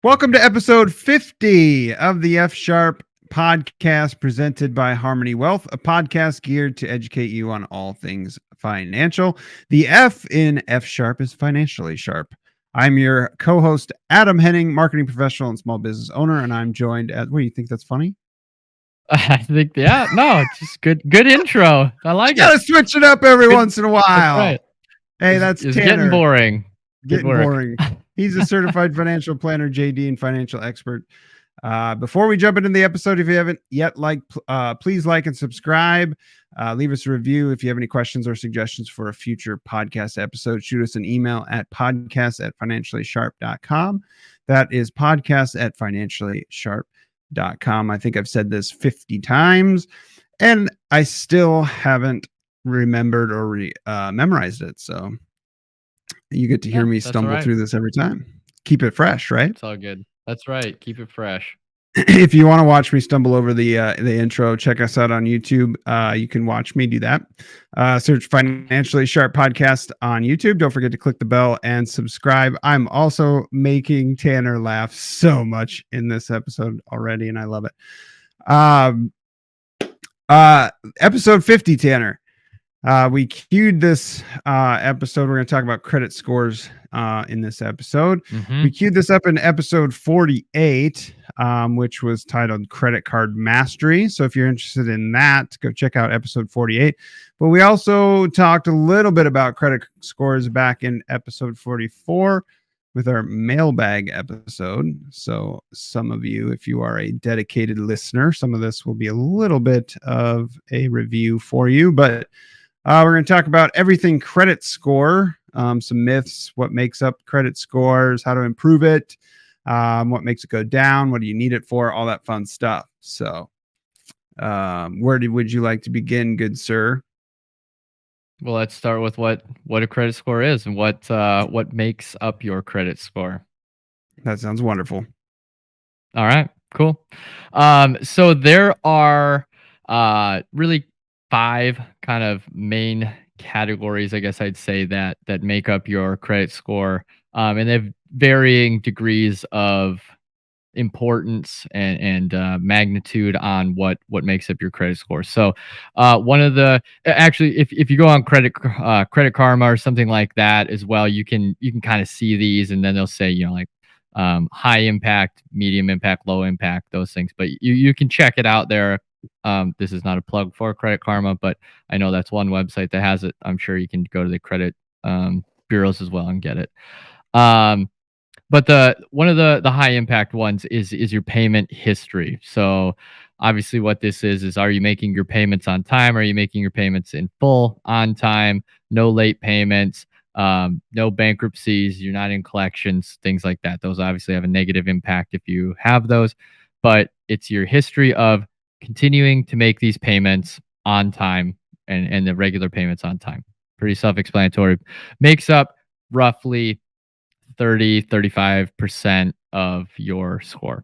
Welcome to episode 50 of the F Sharp podcast presented by Harmony Wealth, a podcast geared to educate you on all things financial. The F in F Sharp is financially sharp. I'm your co-host, Adam Henning, marketing professional and small business owner, and I'm joined at, what do you think that's funny? I think, it's just good intro. I like Gotta it. switch it up every once in a while. That's right. Hey, that's It's Tanner. getting boring. Getting boring. He's a certified financial planner, JD, and financial expert. Before we jump into the episode, if you haven't yet please like and subscribe. Leave us a review. If you have any questions or suggestions for a future podcast episode, shoot us an email at podcast@financiallysharp.com. That is podcast@financiallysharp.com. I think I've said this 50 times, and I still haven't remembered or memorized it. So you get to hear me stumble through this every time. Keep it fresh, right? It's all good. That's right. Keep it fresh. If you want to watch me stumble over the intro, check us out on YouTube. You can watch me do that. Search Financially Sharp Podcast on YouTube. Don't forget to click the bell and subscribe. I'm also making Tanner laugh so much in this episode already, and I love it. Episode 50, Tanner. We queued this episode. We're going to talk about credit scores in this episode. We queued this up in episode 48, which was titled Credit Card Mastery. So if you're interested in that, go check out episode 48. But we also talked a little bit about credit scores back in episode 44 with our mailbag episode. So some of you, if you are a dedicated listener, some of this will be a little bit of a review for you, but we're going to talk about everything credit score, some myths, what makes up credit scores, how to improve it, what makes it go down, what do you need it for, all that fun stuff. So would you like to begin, good sir? Well, let's start with what a credit score is and what makes up your credit score. That sounds wonderful. All right, cool. So there are really 5 kind of main categories, I guess I'd say, that make up your credit score. And they have varying degrees of importance and magnitude on what makes up your credit score. So one of the actually, if you go on Credit Karma or something like that as well, you can kind of see these, and then they'll say, like high impact, medium impact, low impact, those things. But you can check it out there. This is not a plug for Credit Karma, but I know that's one website that has it. I'm sure you can go to the credit bureaus as well and get it. But one of the high impact ones is your payment history. So obviously what this is are you making your payments on time? Are you making your payments in full on time? No late payments, no bankruptcies, you're not in collections, things like that. Those obviously have a negative impact if you have those, but it's your history of continuing to make these payments on time and the regular payments on time. Pretty self-explanatory. Makes up roughly 35% of your score.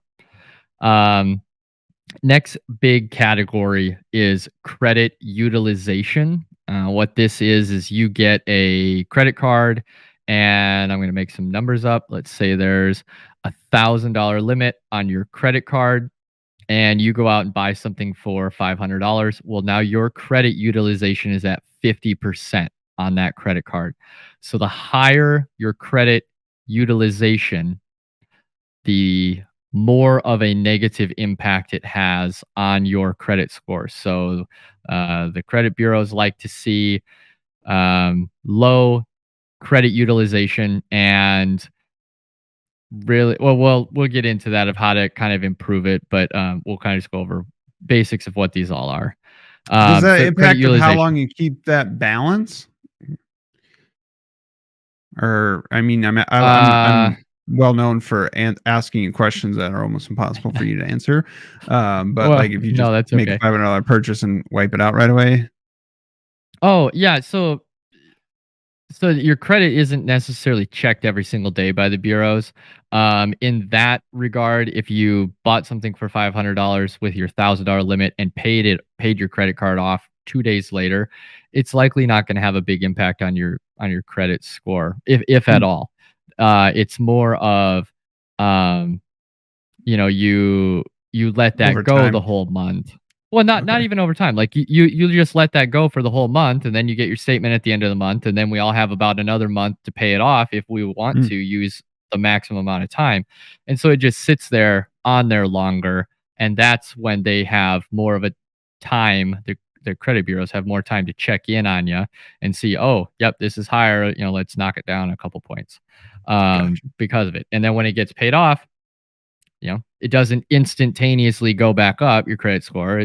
Next big category is credit utilization. What this is you get a credit card, and I'm going to make some numbers up. Let's say there's $1,000 limit on your credit card, and you go out and buy something for $500. Well, now your credit utilization is at 50% on that credit card. So the higher your credit utilization, the more of a negative impact it has on your credit score. So the credit bureaus like to see low credit utilization, and really, we'll get into that of how to kind of improve it, but we'll kind of just go over basics of what these all are. Does that impact how long you keep that balance? Or, I mean, I'm well known for asking questions that are almost impossible for you to answer. But like if you just make a $500 purchase and wipe it out right away. Oh yeah. So your credit isn't necessarily checked every single day by the bureaus. In that regard, if you bought something for $500 with your $1,000 limit and paid your credit card off 2 days later, it's likely not going to have a big impact on your credit score, if at all. It's more of you let that Over go time. the whole month. Well, not Okay. even over time. Like you just let that go for the whole month, and then you get your statement at the end of the month, and then we all have about another month to pay it off if we want Mm, to use the maximum amount of time. And so it just sits there on there longer, and that's when they have more of a time. The credit bureaus have more time to check in on you and see, oh, yep, this is higher. Let's knock it down a couple points gotcha. because of it. And then when it gets paid off, it doesn't instantaneously go back up your credit score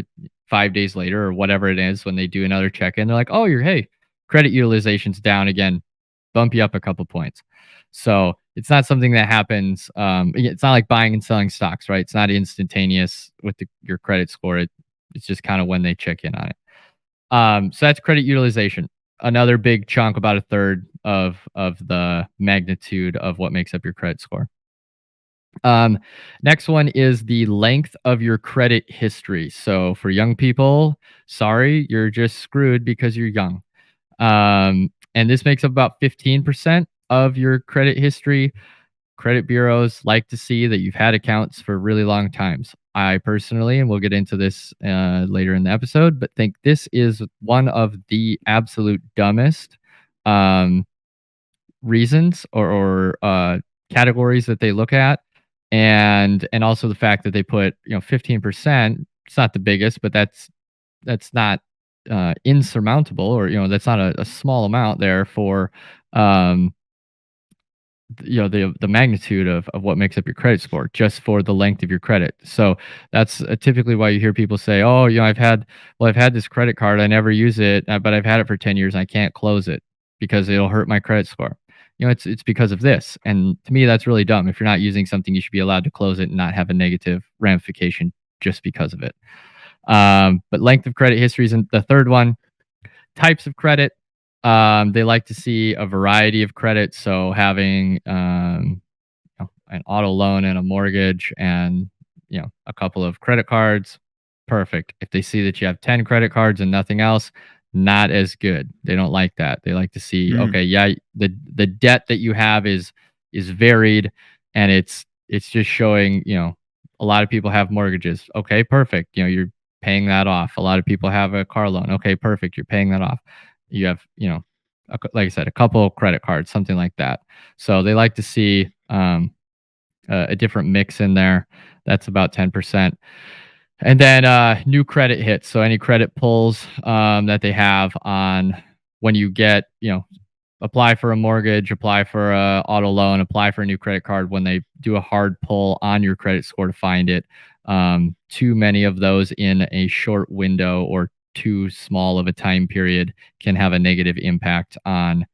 5 days later or whatever it is when they do another check in. They're like, oh, hey, credit utilization's down again, bump you up a couple points. So it's not something that happens. It's not like buying and selling stocks, right? It's not instantaneous with your credit score. It's just kind of when they check in on it. So that's credit utilization. Another big chunk, about a third of the magnitude of what makes up your credit score. Next one is the length of your credit history. So for young people, sorry, you're just screwed because you're young. And this makes up about 15% of your credit history. Credit bureaus like to see that you've had accounts for really long times. I personally, and we'll get into this later in the episode, but think this is one of the absolute dumbest reasons or categories that they look at, and also the fact that they put 15%. It's not the biggest, but that's not insurmountable, or that's not a small amount there for um the magnitude of what makes up your credit score just for the length of your credit. So that's typically why you hear people say, oh, I've had this credit card, I never use it, but I've had it for 10 years and I can't close it because it'll hurt my credit score. It's because of this. And to me, that's really dumb. If you're not using something, you should be allowed to close it and not have a negative ramification just because of it. But length of credit history is the third one. Types of credit. They like to see a variety of credit. So having an auto loan and a mortgage and a couple of credit cards, perfect. If they see that you have 10 credit cards and nothing else, not as good. They don't like that. They like to see, Mm, okay, yeah, the debt that you have is varied, and it's just showing, a lot of people have mortgages. Okay, perfect. You're paying that off. A lot of people have a car loan. Okay, perfect. You're paying that off. You have, like I said, a couple of credit cards, something like that. So they like to see a different mix in there. That's about 10%. And then new credit hits. So any credit pulls that they have on when you get, apply for a mortgage, apply for a auto loan, apply for a new credit card, when they do a hard pull on your credit score to find it. Too many of those in a short window or too small of a time period can have a negative impact on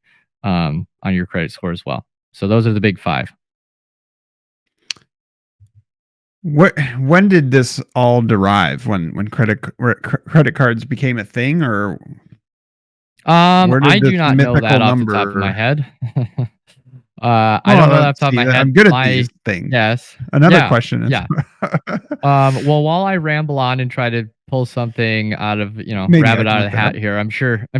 your credit score as well. So those are the big five. when did this all derive? When credit cards became a thing, or where I did this do not know mythical that off the top of my number? head. I Oh, don't know that off the top of see, my head. I'm good at these things. Yes. Another Yeah. question is, Yeah. Well, while I ramble on and try to pull something out of, maybe I rabbit can out of look the it hat up. here, I'm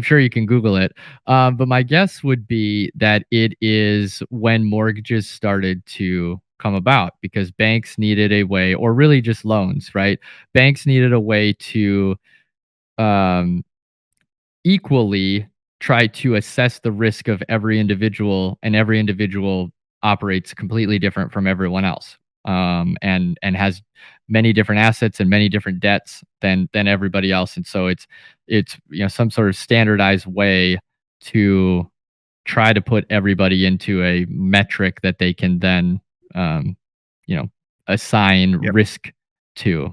sure you can Google it. But my guess would be that it is when mortgages started to come about, because banks needed a way, or really just loans, right? Banks needed a way to um, equally try to assess the risk of every individual, and every individual operates completely different from everyone else, and has many different assets and many different debts than everybody else. And so it's some sort of standardized way to try to put everybody into a metric that they can then um, you know assign Yep. risk to.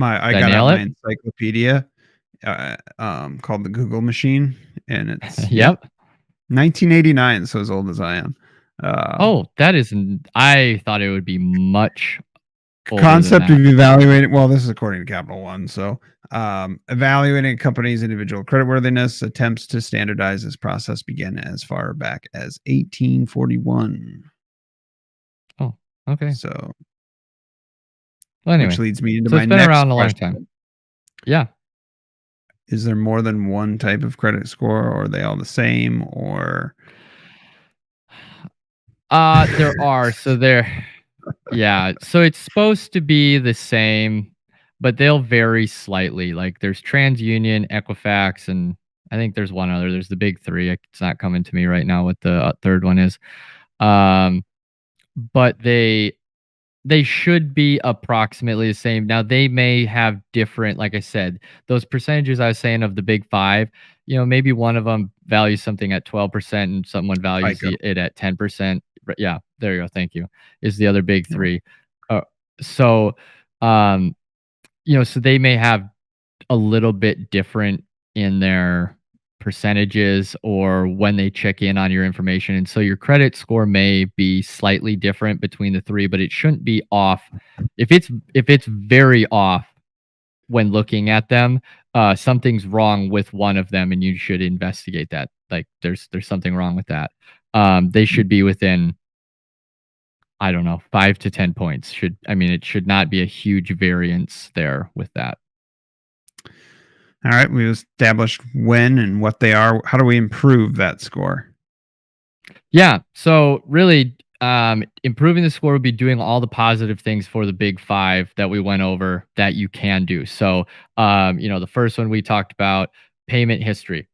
I Did I got out nail my it? encyclopedia called the Google Machine, and it's Yep. 1989, so as old as I am. Oh, that isn't. I thought it would be much older than Concept that. of evaluating. Well, this is according to Capital One. So, evaluating a company's individual creditworthiness, attempts to standardize this process began as far back as 1841. Oh, okay. So, Well, which anyway, leads me into so my it's been next around a long time. question: Yeah. is there more than one type of credit score, or are they all the same? Or There are. So Yeah, so it's supposed to be the same, but they'll vary slightly. Like there's TransUnion, Equifax, and I think there's one other. There's the big three. It's not coming to me right now what the third one is. Um, but they should be approximately the same. Now they may have different, like I said, those percentages I was saying of the big five. Maybe one of them values something at 12% and someone values FICO. it at 10%. Yeah, there you go. Thank you. Is the other big three. Uh, so, um, so they may have a little bit different in their percentages or when they check in on your information. And so your credit score may be slightly different between the three, but it shouldn't be off. If it's very off when looking at them, something's wrong with one of them and you should investigate that. Like there's something wrong with that. They should be within, I don't know, 5 to 10 points. It should not be a huge variance there with that. All right, we established when and what they are. How do we improve that score? Yeah. So really, improving the score would be doing all the positive things for the big five that we went over that you can do. So, the first one we talked about, payment history.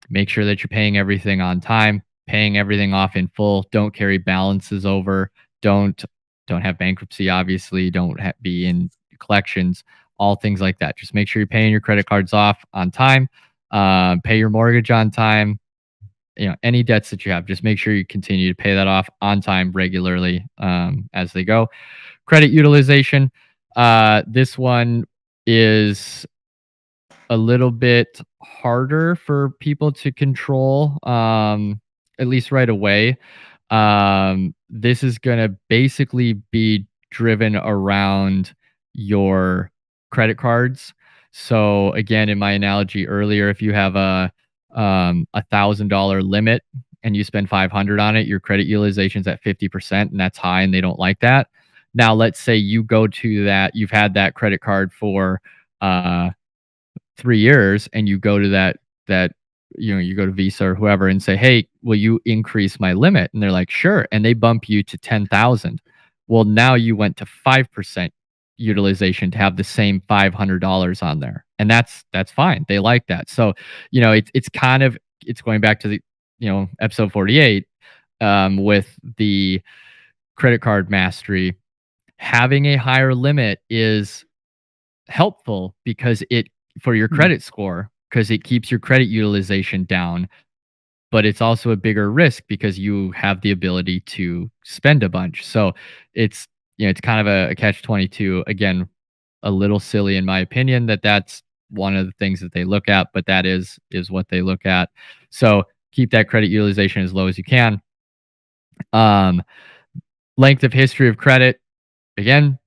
Make sure that you're paying everything on time, paying everything off in full. Don't carry balances over. Don't have bankruptcy. Obviously, don't be in collections. All things like that. Just make sure you're paying your credit cards off on time. Pay your mortgage on time. Any debts that you have, just make sure you continue to pay that off on time regularly as they go. Credit utilization. This one is a little bit harder for people to control, at least right away. This is going to basically be driven around your credit cards. So again, in my analogy earlier, if you have a $1,000 limit and you spend 500 on it, your credit utilization is at 50%, and that's high, and they don't like that. Now, let's say you go to that, you've had that credit card for 3 years, and you go to you go to Visa or whoever and say, "Hey, will you increase my limit?" And they're like, "Sure," and they bump you to 10,000. Well, now you went to 5% utilization to have the same $500 on there, and that's fine. They like that. So, it's going back to the episode 48 with the credit card mastery. Having a higher limit is helpful because for your credit score, because it keeps your credit utilization down, but it's also a bigger risk because you have the ability to spend a bunch. So it's kind of a catch-22. Again, a little silly in my opinion that's one of the things that they look at, but that is what they look at. So keep that credit utilization as low as you can. Length of history of credit. Again,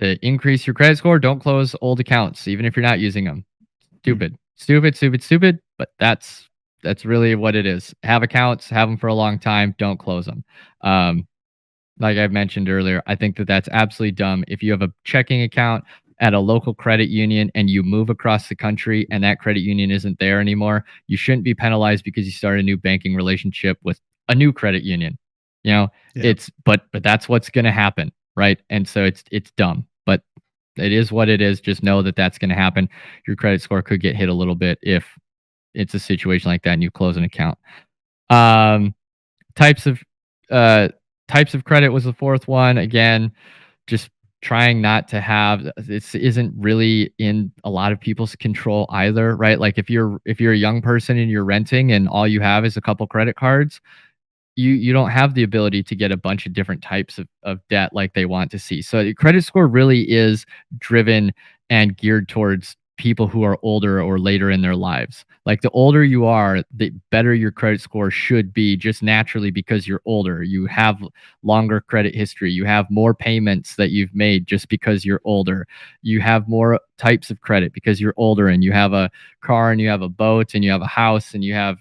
to increase your credit score, don't close old accounts, even if you're not using them. Stupid, but that's really what it is. Have accounts, have them for a long time, don't close them. Like I mentioned earlier, I think that's absolutely dumb. If you have a checking account at a local credit union and you move across the country and that credit union isn't there anymore, you shouldn't be penalized because you start a new banking relationship with a new credit union. Yeah. But that's what's going to happen, right? And so it's dumb, but it is what it is. Just know that that's going to happen. Your credit score could get hit a little bit if it's a situation like that and you close an account. Types of credit was the fourth one. Again, just trying not to have this isn't really in a lot of people's control either, right? Like if you're a young person and you're renting and all you have is a couple credit cards, you don't have the ability to get a bunch of different types of debt like they want to see. So the credit score really is driven and geared towards people who are older or later in their lives. Like the older you are, the better your credit score should be just naturally because you're older. You have longer credit history. You have more payments that you've made just because you're older. You have more types of credit because you're older and you have a car and you have a boat and you have a house and you have,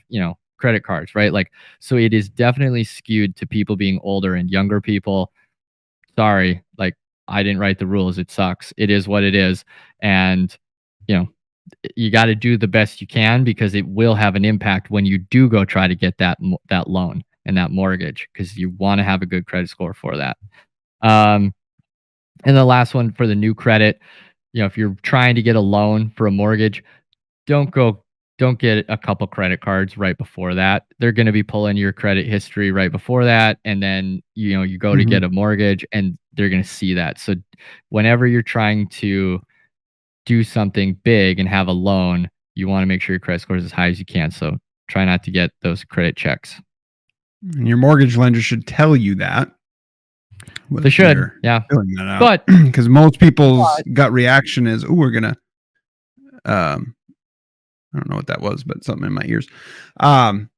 credit cards, right? Like, so it is definitely skewed to people being older and younger people. Sorry, like I didn't write the rules. It sucks. It is what it is. And, you got to do the best you can because it will have an impact when you do go try to get that loan and that mortgage because you want to have a good credit score for that. Um, and the last one for the new credit, if you're trying to get a loan for a mortgage, don't go don't get a couple credit cards right before that. They're going to be pulling your credit history right before that, and then you go to Mhm. get a mortgage and they're going to see that. So whenever you're trying to do something big and have a loan, you want to make sure your credit score is as high as you can. So try not to get those credit checks. And your mortgage lender should tell you that They when should, you're yeah. filling that out, But because most people's gut reaction is, "Oh, we're gonna." Um, I don't know what that was, but something in my ears. Um,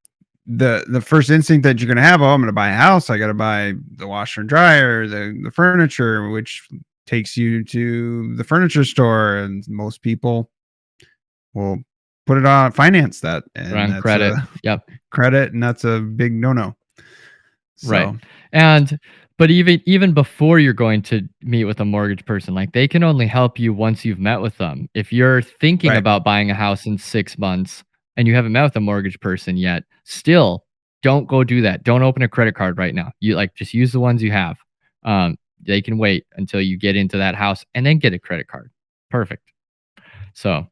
the first instinct that you're gonna have, oh, I'm gonna buy a house. I gotta buy the washer and dryer, the furniture, which takes you to the furniture store, and most people will put it on finance that, and on that's credit, a yep. credit, and that's a big no-no. Right. So, And but even before you're going to meet with a mortgage person, like they can only help you once you've met with them. If you're thinking right. about buying a house in 6 months and you haven't met with a mortgage person yet, still don't go do that. Don't open a credit card right now. You just use the ones you have. They can wait until you get into that house and then get a credit card. Perfect. So,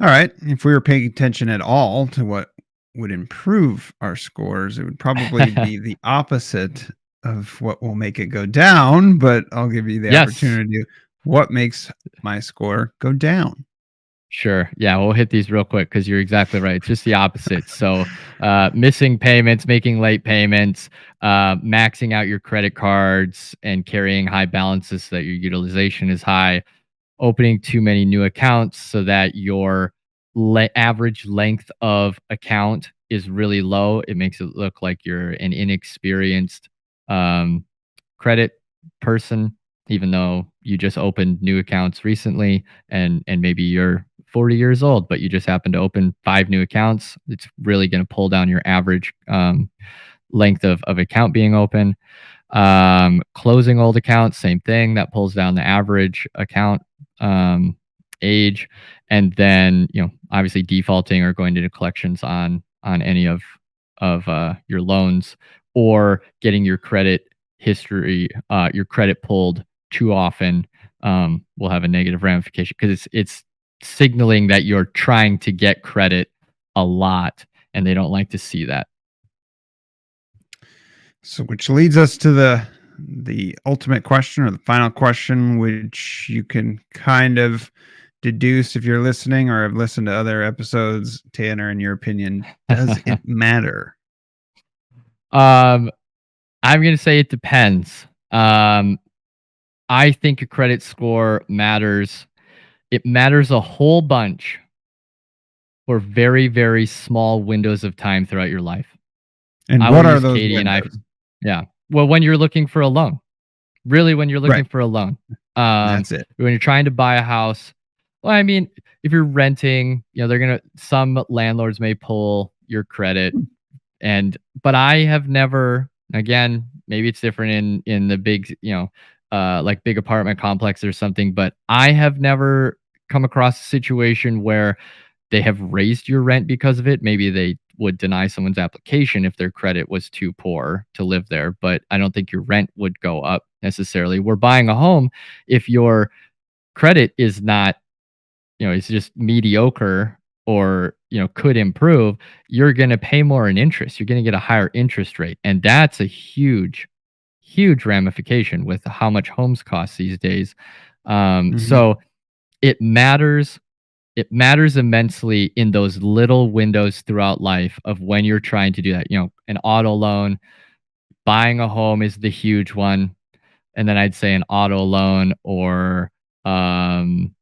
All right. If we were paying attention at all to what would improve our scores, it would probably be the opposite of what will make it go down. But I'll give you the yes. opportunity. What makes my score go down? Sure. Yeah, we'll hit these real quick because you're exactly right. It's just the opposite. So, missing payments, making late payments, maxing out your credit cards, and carrying high balances so that your utilization is high, opening too many new accounts so that your average length of account is really low. It makes it look like you're an inexperienced um, credit person, even though you just opened new accounts recently, and maybe you're 40 years old, but you just happen to open 5 new accounts. It's really going to pull down your average length of account being open. Closing old accounts, same thing. That pulls down the average account um, age, and then obviously defaulting or going into collections on any of your loans, or getting your credit history, your credit pulled too often, will have a negative ramification because it's signaling that you're trying to get credit a lot, and they don't like to see that. So, which leads us to the ultimate question, or the final question, which you can kind of deduce if you're listening or have listened to other episodes. Tanner, in your opinion, does it matter? um, I'm gonna say it depends. I think your credit score matters. It matters a whole bunch for very, very small windows of time throughout your life. And I will what are use those Katie and I. windows? Yeah. Well, when you're looking for a loan, really, when you're Right. looking for a loan, um, That's it. when you're trying to buy a house. Well, I mean, if you're renting, some landlords may pull your credit, but I have never, again, maybe it's different in the big, like big apartment complex or something, but I have never come across a situation where they have raised your rent because of it. Maybe they would deny someone's application if their credit was too poor to live there, but I don't think your rent would go up necessarily. We're buying a home. If your credit is not, it's just mediocre, or, could improve, you're going to pay more in interest. You're going to get a higher interest rate. And that's a huge, huge ramification with how much homes cost these days. Mhm. So it matters. It matters immensely in those little windows throughout life of when you're trying to do that. An auto loan, buying a home is the huge one. And then I'd say an auto loan, or um,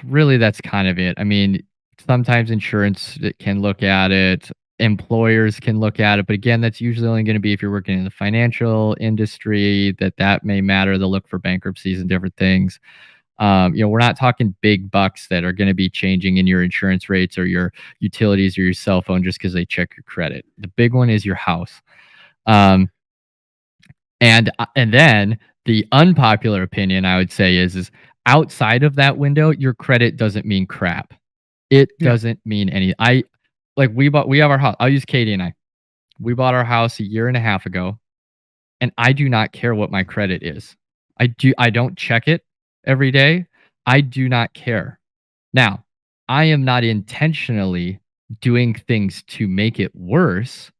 really that's kind of it. I mean, sometimes insurance can look at it, employers can look at it, but again, that's usually only going to be if you're working in the financial industry, that may matter. They'll look for bankruptcies and different things. We're not talking big bucks that are going to be changing in your insurance rates or your utilities or your cell phone just because they check your credit. The big one is your house. Um, and then the unpopular opinion I would say is outside of that window, your credit doesn't mean crap. It Yeah. doesn't mean any. We have our house. I'll use Katie and I. We bought our house a year and a half ago. and I do not care what my credit is. I don't check it every day. I do not care. Now, I am not intentionally doing things to make it worse,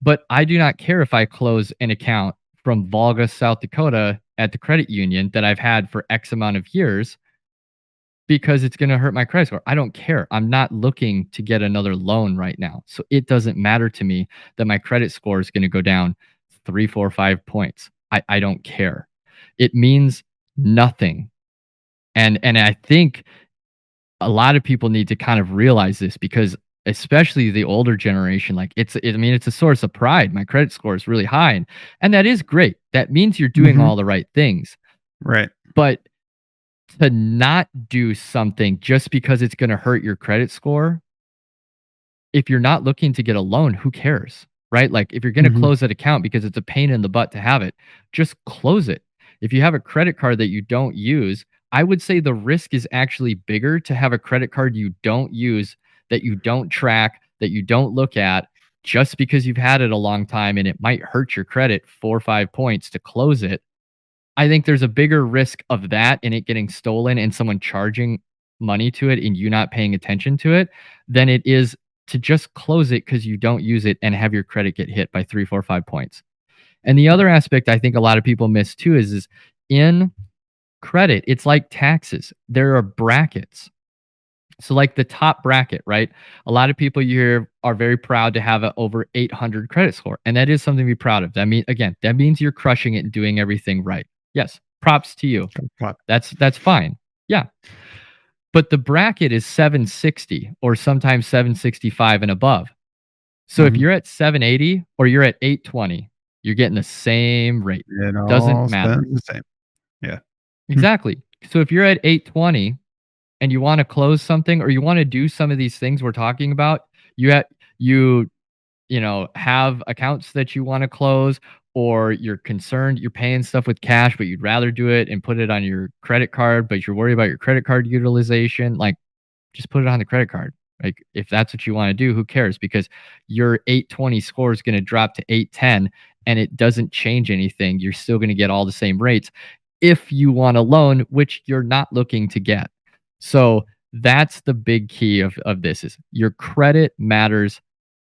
but I do not care if I close an account from Volga, South Dakota at the credit union that I've had for X amount of years because it's going to hurt my credit score. I don't care. I'm not looking to get another loan right now. So it doesn't matter to me that my credit score is going to go down 3, 4, 5 points. I don't care. It means nothing. And I think a lot of people need to kind of realize this because especially the older generation, like I mean, it's a source of pride. My credit score is really high. And that is great. That means you're doing all the right things. Right. But to not do something just because it's going to hurt your credit score, if you're not looking to get a loan, who cares? Right? Like if you're going to close that account because it's a pain in the butt to have it, just close it. If you have a credit card that you don't use, I would say the risk is actually bigger to have a credit card you don't use, that you don't track, that you don't look at, just because you've had it a long time and it might hurt your credit 4 or 5 points to close it. I think there's a bigger risk of that and it getting stolen and someone charging money to it and you not paying attention to it than it is to just close it because you don't use it and have your credit get hit by 3, 4, 5 points. And the other aspect I think a lot of people miss too is in credit, it's like taxes. There are brackets. So like the top bracket, right? A lot of people you hear are very proud to have an over 800 credit score. And that is something to be proud of. That means you're crushing it and doing everything right. Yes. Props to you. That's fine. Yeah. But the bracket is 760 or sometimes 765 and above. So if you're at 780 or you're at 820, you're getting the same rate. It Doesn't matter. The same. Yeah. Exactly. So if you're at 820 and you want to close something or you want to do some of these things we're talking about, you have accounts that you want to close, or you're concerned you're paying stuff with cash, but you'd rather do it and put it on your credit card, but you're worried about your credit card utilization, like just put it on the credit card. Like if that's what you want to do, who cares? Because your 820 score is going to drop to 810 and it doesn't change anything. You're still going to get all the same rates if you want a loan, which you're not looking to get. So that's the big key of this is your credit matters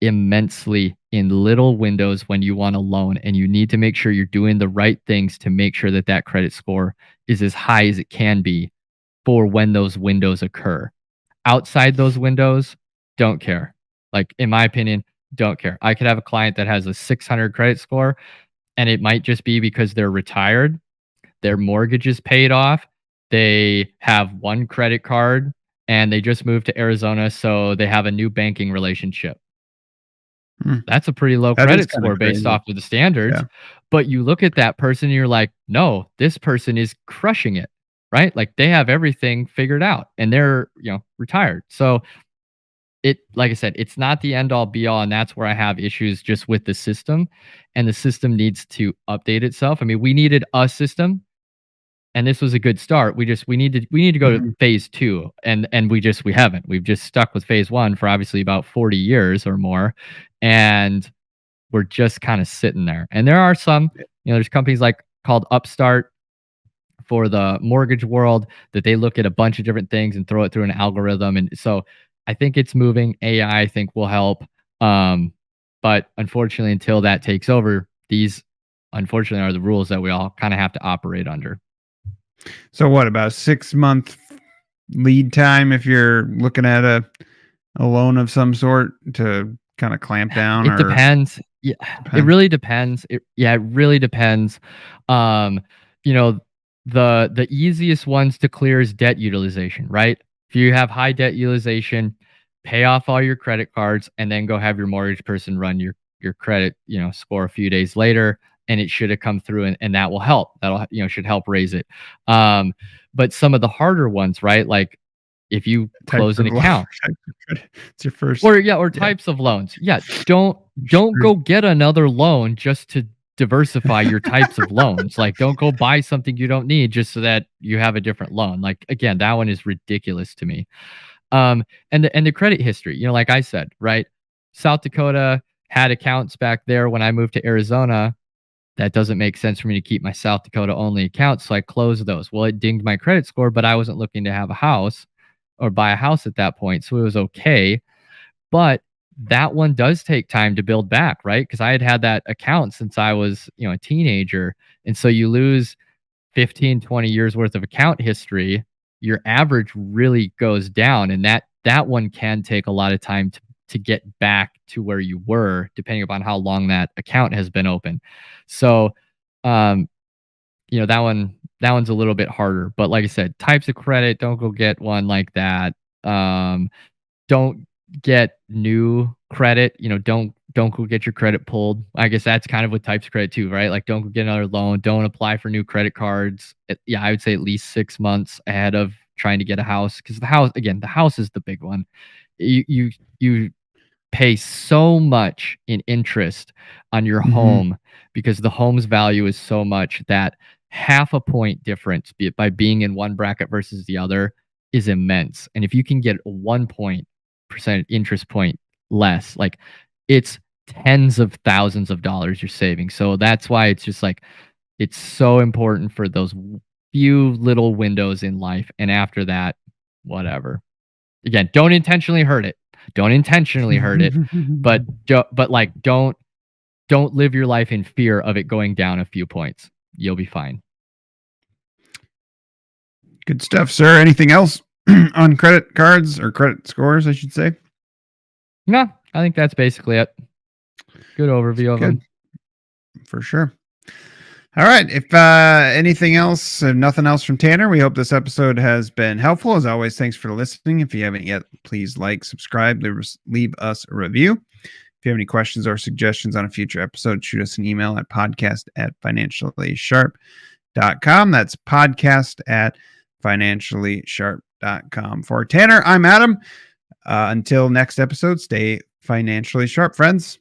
immensely in little windows when you want a loan, and you need to make sure you're doing the right things to make sure that that credit score is as high as it can be for when those windows occur. Outside those windows, don't care. Like in my opinion, don't care. I could have a client that has a 600 credit score and it might just be because they're retired, their mortgage is paid off, they have one credit card, and they just moved to Arizona, so they have a new banking relationship. That's a pretty low credit score based off of the standards. Yeah. But you look at that person and you're like, no, this person is crushing it, right? Like they have everything figured out and they're, retired. So like I said, it's not the end all be all. And that's where I have issues just with the system, and the system needs to update itself. I mean, we needed a system and this was a good start. We need to go to phase 2 and we haven't. We've just stuck with phase 1 for obviously about 40 years or more. And we're just kind of sitting there. And there are some, there's companies called Upstart for the mortgage world that they look at a bunch of different things and throw it through an algorithm. And so I think it's moving. AI, I think, will help. But unfortunately, until that takes over, these unfortunately are the rules that we all kind of have to operate under. So what, about 6-month lead time if you're looking at a loan of some sort to kind of clamp down? It depends. Yeah, depends. It really depends. It really depends. The easiest ones to clear is debt utilization, right? If you have high debt utilization, pay off all your credit cards and then go have your mortgage person run your credit, score a few days later, and it should have come through, and that will help. That'll, should help raise it. But some of the harder ones, right? Like if you close an account, it's your first, or types of loans. Yeah. Don't go get another loan just to diversify your types of loans. Like don't go buy something you don't need just so that you have a different loan. Like again, that one is ridiculous to me. And the credit history, like I said, right? South Dakota had accounts back there when I moved to Arizona. that doesn't make sense for me to keep my South Dakota only account. So I closed those. Well, it dinged my credit score, but I wasn't looking to have a house or buy a house at that point. So it was okay. But that one does take time to build back, right? Because I had that account since I was, a teenager. And so you lose 15, 20 years worth of account history, your average really goes down. And that one can take a lot of time to get back to where you were, depending upon how long that account has been open. So, that one's a little bit harder. But like I said, types of credit, don't go get one like that. Don't get new credit. Don't go get your credit pulled. I guess that's kind of with types of credit too, right? Like, don't go get another loan. Don't apply for new credit cards. I would say at least 6 months ahead of trying to get a house, because the house is the big one. You pay so much in interest on your home because the home's value is so much that half a point difference by being in one bracket versus the other is immense. And if you can get a 1% interest point less, like, it's tens of thousands of dollars you're saving. So that's why it's just like, it's so important for those few little windows in life. And after that, whatever. Again, don't intentionally hurt it. But don't live your life in fear of it going down a few points. You'll be fine. Good stuff, sir. Anything else on credit cards or credit scores, I should say? No, I think that's basically it. Good overview of them. For sure. All right. If anything else, nothing else from Tanner, we hope this episode has been helpful. As always, thanks for listening. If you haven't yet, please like, subscribe, leave us a review. If you have any questions or suggestions on a future episode, shoot us an email at podcast@financiallysharp.com. That's podcast@financiallysharp.com. For Tanner, I'm Adam. Until next episode, stay financially sharp, friends.